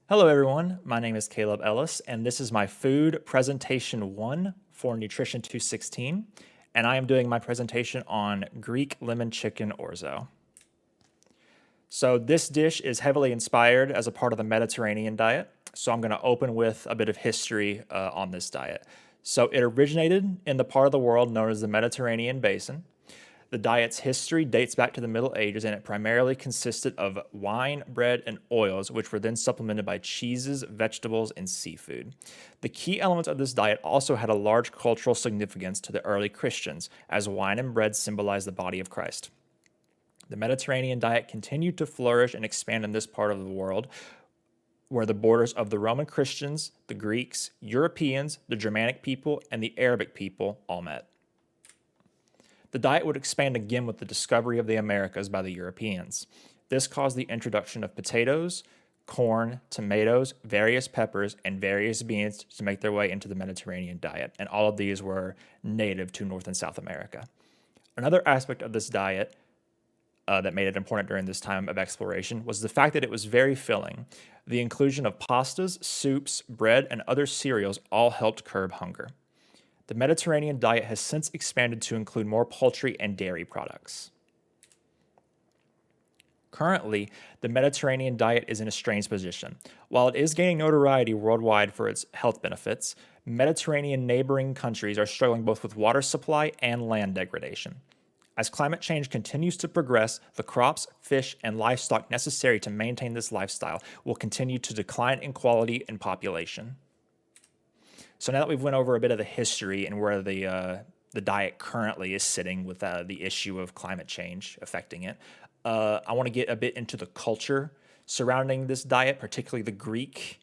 Hello everyone, my name is Caleb Ellis, and this is my food presentation 1 for Nutrition 216, and I am doing my presentation on Greek lemon chicken orzo. So this dish is heavily inspired as a part of the Mediterranean diet, so I'm going to open with a bit of history on this diet. So it originated in the part of the world known as the Mediterranean Basin. The diet's history dates back to the Middle Ages, and it primarily consisted of wine, bread, and oils, which were then supplemented by cheeses, vegetables, and seafood. The key elements of this diet also had a large cultural significance to the early Christians, as wine and bread symbolized the body of Christ. The Mediterranean diet continued to flourish and expand in this part of the world, where the borders of the Roman Christians, the Greeks, Europeans, the Germanic people, and the Arabic people all met. The diet would expand again with the discovery of the Americas by the Europeans. This caused the introduction of potatoes, corn, tomatoes, various peppers, and various beans to make their way into the Mediterranean diet, and all of these were native to North and South America. Another aspect of this diet that made it important during this time of exploration was the fact that it was very filling. The inclusion of pastas, soups, bread, and other cereals all helped curb hunger. The Mediterranean diet has since expanded to include more poultry and dairy products. Currently, the Mediterranean diet is in a strange position. While it is gaining notoriety worldwide for its health benefits, Mediterranean neighboring countries are struggling both with water supply and land degradation. As climate change continues to progress, the crops, fish, and livestock necessary to maintain this lifestyle will continue to decline in quality and population. So now that we've went over a bit of the history and where the diet currently is sitting with the issue of climate change affecting it, I want to get a bit into the culture surrounding this diet, particularly the Greek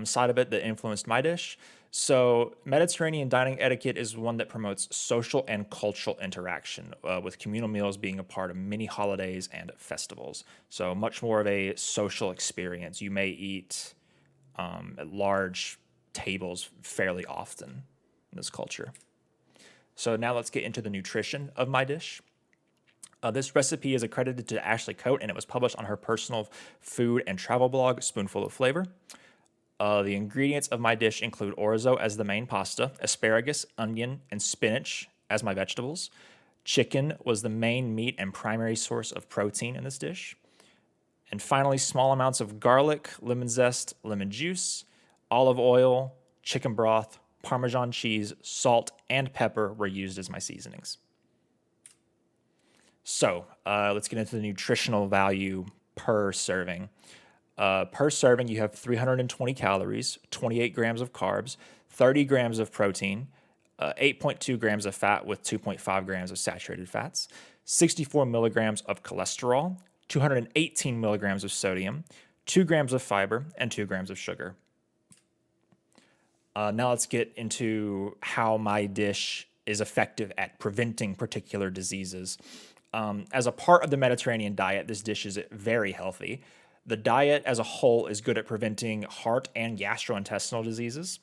side of it that influenced my dish. So Mediterranean dining etiquette is one that promotes social and cultural interaction, with communal meals being a part of many holidays and festivals. So much more of a social experience. You may eat at large tables fairly often in this culture. So now let's get into the nutrition of my dish. This recipe is accredited to Ashley Coate, and it was published on her personal food and travel blog, Spoonful of Flavor. The ingredients of my dish include orzo as the main pasta, asparagus, onion, and spinach as my vegetables. Chicken was the main meat and primary source of protein in this dish. And finally, small amounts of garlic, lemon zest, lemon juice, olive oil, chicken broth, Parmesan cheese, salt, and pepper were used as my seasonings. So let's get into the nutritional value per serving. Per serving, you have 320 calories, 28 grams of carbs, 30 grams of protein, 8.2 grams of fat with 2.5 grams of saturated fats, 64 milligrams of cholesterol, 218 milligrams of sodium, 2 grams of fiber, and 2 grams of sugar. Now let's get into how my dish is effective at preventing particular diseases. As a part of the Mediterranean diet, this dish is very healthy. The diet as a whole is good at preventing heart and gastrointestinal diseases.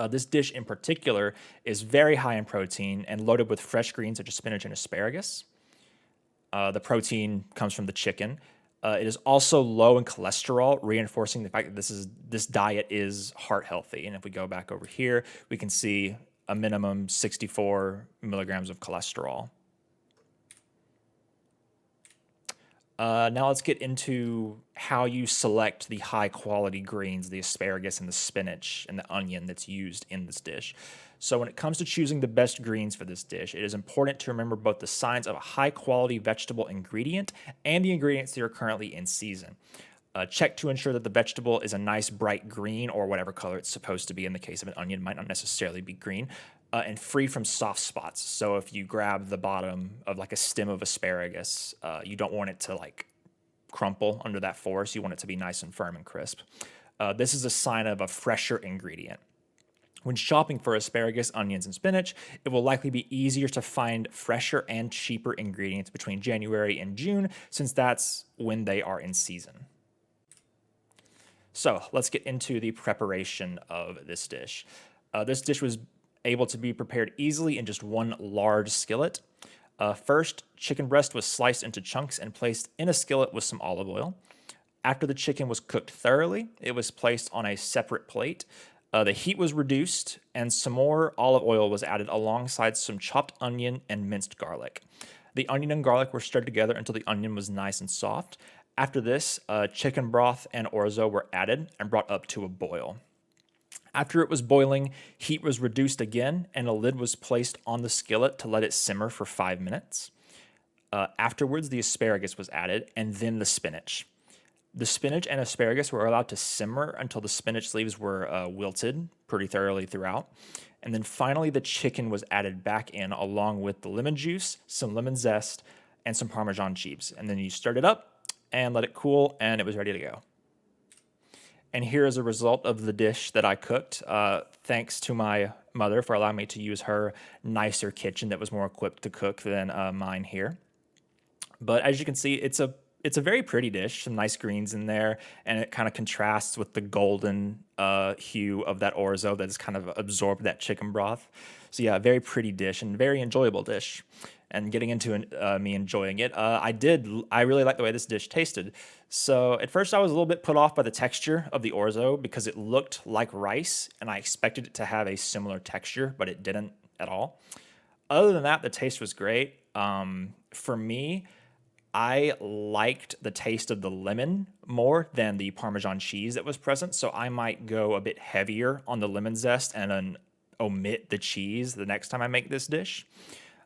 This dish in particular is very high in protein and loaded with fresh greens such as spinach and asparagus. The protein comes from the chicken. It is also low in cholesterol, reinforcing the fact that this diet is heart healthy. And if we go back over here, we can see a minimum 64 milligrams of cholesterol. Now let's get into how you select the high quality greens, the asparagus and the spinach and the onion that's used in this dish. So when it comes to choosing the best greens for this dish, it is important to remember both the signs of a high quality vegetable ingredient and the ingredients that are currently in season. Check to ensure that the vegetable is a nice bright green or whatever color it's supposed to be. In the case of an onion, it might not necessarily be green. And free from soft spots. So if you grab the bottom of like a stem of asparagus, you don't want it to like crumple under that force. You want it to be nice and firm and crisp. This is a sign of a fresher ingredient. When shopping for asparagus, onions, and spinach, it will likely be easier to find fresher and cheaper ingredients between January and June, since that's when they are in season. So let's get into the preparation of this dish. This dish was able to be prepared easily in just one large skillet. First, chicken breast was sliced into chunks and placed in a skillet with some olive oil. After the chicken was cooked thoroughly, it was placed on a separate plate. The heat was reduced, and some more olive oil was added alongside some chopped onion and minced garlic. The onion and garlic were stirred together until the onion was nice and soft. After this, chicken broth and orzo were added and brought up to a boil. After it was boiling, heat was reduced again, and a lid was placed on the skillet to let it simmer for 5 minutes. Afterwards, the asparagus was added, and then the spinach. The spinach and asparagus were allowed to simmer until the spinach leaves were wilted pretty thoroughly throughout. And then finally, the chicken was added back in along with the lemon juice, some lemon zest, and some Parmesan cheese. And then you stirred it up and let it cool, and it was ready to go. And here is a result of the dish that I cooked. Thanks to my mother for allowing me to use her nicer kitchen that was more equipped to cook than mine here. But as you can see, it's a very pretty dish, some nice greens in there, and it kind of contrasts with the golden hue of that orzo that has kind of absorbed that chicken broth. So yeah, a very pretty dish and very enjoyable dish. And getting into me enjoying it, I really like the way this dish tasted. So at first I was a little bit put off by the texture of the orzo because it looked like rice, and I expected it to have a similar texture, but it didn't at all. Other than that, the taste was great. For me, I liked the taste of the lemon more than the Parmesan cheese that was present, so I might go a bit heavier on the lemon zest and then omit the cheese the next time I make this dish.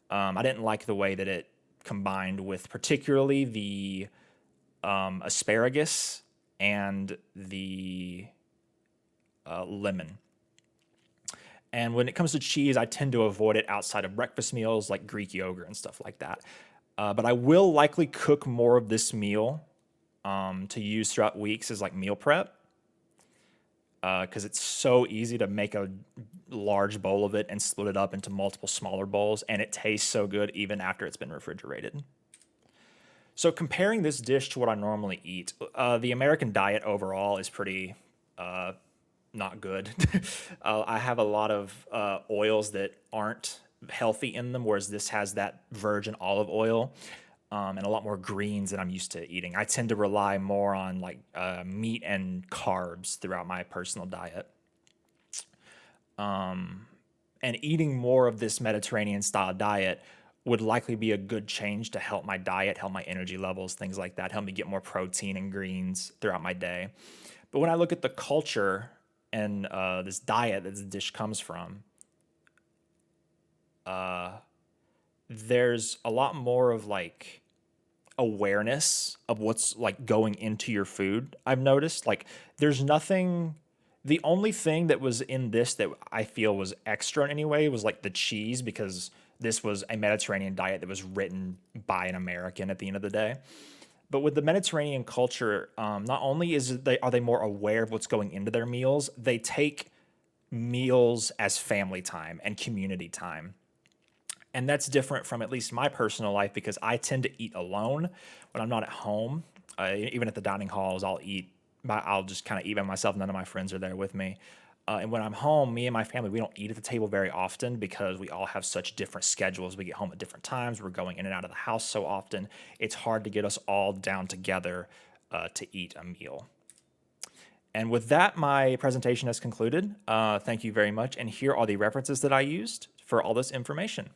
I didn't like the way that it combined with particularly the asparagus and the lemon. And when it comes to cheese, I tend to avoid it outside of breakfast meals like Greek yogurt and stuff like that. But I will likely cook more of this meal to use throughout weeks as like meal prep because it's so easy to make a large bowl of it and split it up into multiple smaller bowls, and it tastes so good even after it's been refrigerated. So comparing this dish to what I normally eat, the American diet overall is pretty not good. I have a lot of oils that aren't healthy in them, whereas this has that virgin olive oil and a lot more greens than I'm used to eating. I tend to rely more on like meat and carbs throughout my personal diet. And eating more of this Mediterranean style diet would likely be a good change to help my diet, help my energy levels, things like that, help me get more protein and greens throughout my day. But when I look at the culture and this diet that this dish comes from, there's a lot more of like awareness of what's like going into your food. I've noticed like there's nothing. The only thing that was in this that I feel was extra in any way was like the cheese, because this was a Mediterranean diet that was written by an American at the end of the day. But with the Mediterranean culture, not only are they more aware of what's going into their meals, they take meals as family time and community time. And that's different from at least my personal life because I tend to eat alone when I'm not at home. Even at the dining halls, I'll just kind of eat by myself. None of my friends are there with me. And when I'm home, me and my family, we don't eat at the table very often because we all have such different schedules. We get home at different times. We're going in and out of the house so often. It's hard to get us all down together to eat a meal. And with that, my presentation has concluded. Thank you very much. And here are the references that I used for all this information.